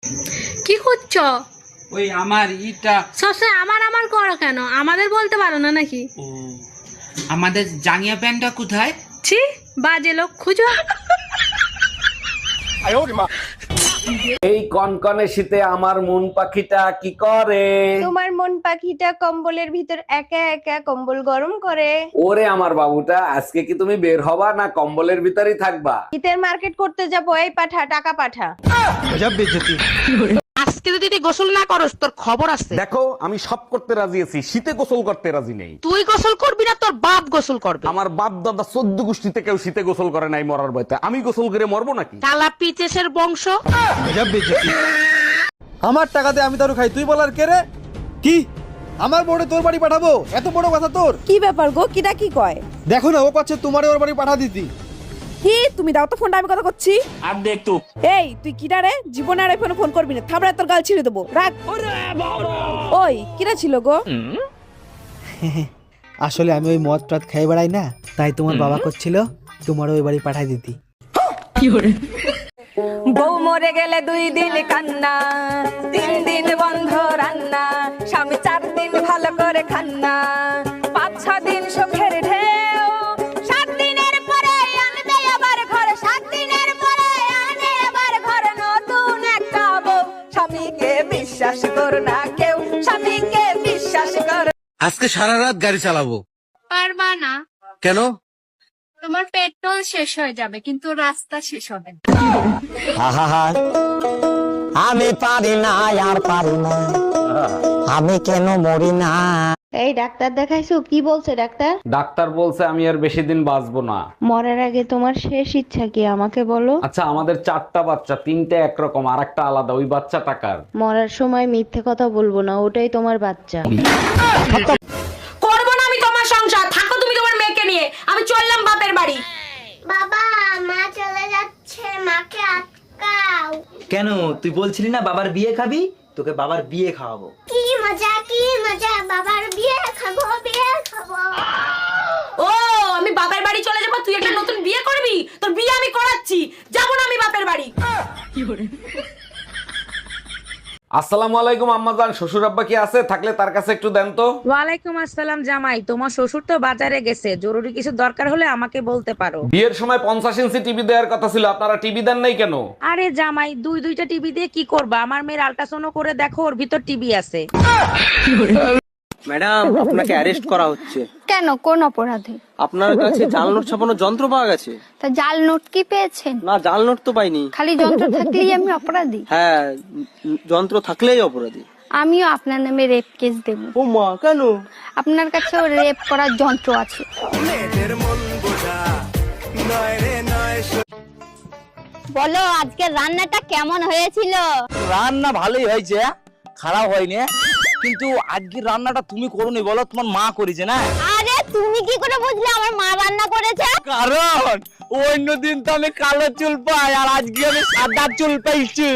কি করছো? ওই আমার ইটা সবসময় আমার আমার করো কেন? আমাদের বলতে পারো না নাকি? ও আমাদের জাঙ্গিয়া প্যান্টটা কোথায়? ছি, বাজে লোক খুঁজো। এই কনকনে শীতে আমার মন পাখিটা কি করে? তোমার মন পাখিটা কম্বলের ভিতর একা একা কম্বল গরম করে। ওরে আমার বাবুটা, আজকে কি তুমি বের হবা না কম্বলের ভিতরেই থাকবা? শীতের মার্কেট করতে যাবো, এই পাঠা টাকা পাঠা। আজকে যদি তুই গোসল না করস তোর খবর আছে। দেখো, আমি সব করতে রাজি আছি, শীতে গোসল করতে রাজি নেই। তুই গোসল করবি না তোর বাপ গোসল করবে। আমার বাপ দাদা 14 গোষ্ঠীতে কেউ শীতে গোসল করে নাই মরার ভয়তে। আমি গোসল করে মরবো নাকি? তালা পিচেসের বংশ। আমার টাকাতে আমি দারু খাই, তুই বলার কে রে? কি আমার বড়ে তোর বাড়ি পাঠাবো? এত বড় কথা তোর? কি ব্যাপার গো, কিটা কি কয়? দেখো না, ও পাচ্ছে তোমারে ওর বাড়ি পাঠা দিতি। কি তুমি দাও তো ফোনটা, আমি কথা করছি। আর দেখ তো এই তুই কিটা রে? জীবনে আর ফোন ফোন করবি না, থাবড়া তোর গাল ছিঁড়ে দেবো, রাখ। ওই কিটা ছিল গো? আসলে আমি ওই মদ টদ খাই বেড়াই না, তাই তোমার বাবা করছিল তোমার ওই বাড়ি পাঠাই দিতি। বউ মরে গেলে 2 দিন কান্না, 3 দিন বন্ধ রান্না, স্বামী 4 দিন ভালো করে খান্না, 5-6 দিন সুখের ঢেউ, 7 দিনের পরে আনবে আবার ঘরে, 7 দিনের পরে আনে আবার ঘরে নতুন একটা বউ। স্বামীকে বিশ্বাস কর না কেউ, স্বামীকে বিশ্বাস কর। আজকে সারা রাত গাড়ি চালাবো। পারবা না, কেন? তোমার পেট্রোল শেষ হয়ে যাবে কিন্তু রাস্তা শেষ হবে না। আমি পারি না আর পারি না, আমি কেন মরি না। এই ডাক্তার দেখাইছো? কি বলছে ডাক্তার? ডাক্তার বলছে আমি আর বেশি দিন বাঁচবো না। মরার আগে তোমার শেষ ইচ্ছা কি আমাকে বলো? আচ্ছা, আমাদের 4টা বাচ্চা, 3টে একরকম আর একটা আলাদা। ওই বাচ্চা টাকার। মরার সময় মিথ্যে কথা বলবো না, ওটাই তোমার বাচ্চা। করবো না আমি তোমার সংসার, থাকো তুমি তোমার মেয়েকে নিয়ে। আমি চললাম বাপের বাড়ি। বাবা, মা চলে যাচ্ছে, মাকে আটকাও। কেন, তুই বলছিলি না বাবার বিয়ে খাবি? তোকে বাবার বিয়ে খাওয়াবো। কি মজা, কি মজা, বাবার বিয়ে খাবো, বিয়ে খাবো। ও আমি বাপের বাড়ি চলে যাবো, তুই একটা নতুন বিয়ে করবি? তোর বিয়ে আমি করাচ্ছি, যাবো না আমি বাপের বাড়ি। আসসালামু আলাইকুম আম্মাজান, শ্বশুর আব্বা কি আছে? থাকলে তার কাছে একটু দেন তো। ওয়ালাইকুম আসসালাম জামাই, তোমার শ্বশুর তো বাজারে গেছে, জরুরি কিছু দরকার হলে আমাকে বলতে পারো। বিয়ের সময় 50 ইঞ্চি টিভি দেওয়ার কথা ছিল, আপনারা টিভি দেন নাই কেন? আরে জামাই, দুইটা টিভি দিয়ে কি করবা? আমার মেয়ের আল্ট্রাসাউন্ড করে দেখো, ওর ভিতর টিভি আছে। ম্যাডাম, আপনাকে অ্যারেস্ট করা হচ্ছে। কেন, কোন অপরাধে? আপনার কাছে জাল নোট ছাপানোর যন্ত্র পাওয়া গেছে। তা জাল নোট কি পেয়েছেন? না, জাল নোট তো পাইনি। খালি যন্ত্র থাকলেই আমি অপরাধী? হ্যাঁ, যন্ত্র থাকলেই অপরাধী। আমিও আপনার নামে রেপ কেস দেব। ও মা, কেন? আপনার কাছেও রেপ করার যন্ত্র আছে। বলো, আজকে রান্নাটা কেমন হয়েছিল? রান্না ভালোই হয়েছে, খারাপ হয়নি, কিন্তু আজকের রান্নাটা তুমি করোনি, বলো তোমার মা করেছে না? আরে তুমি কি করে বুঝলে আমার মা রান্না করেছে? কারণ অন্যদিন তো আমি কালো চুল পাই আর আজকে আমি সাদা চুল পাইছি।